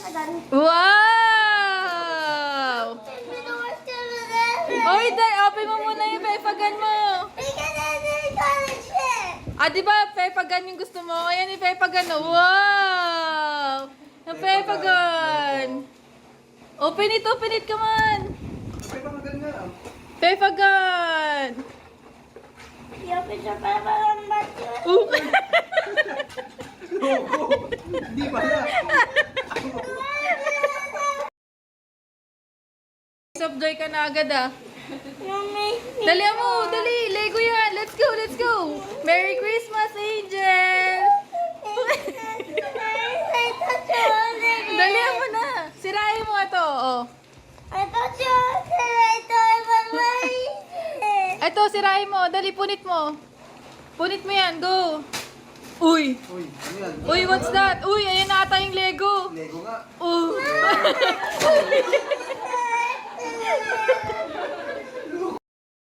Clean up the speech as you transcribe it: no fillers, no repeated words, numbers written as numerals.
Wow! Oy, open mo muna yung pepagan mo. Di ba pepagan yung gusto mo? Ayan yung pepagan. Wow! Yung pepagan. Open it, come on. Pepagan. Hindi pala. Soft joy ka na agad ah. Dali mo, dali. Lego yan. Let's go, let's go. Merry Christmas, Angel. Dali mo na. Sirahin mo ito. Oh. Ito, sirahin mo. Dali, punit mo. Punit mo yan. Go. Uy. Uy, ano yan? Uy, what's that? Uy, ayan na ata yung Lego. Lego nga. Oh.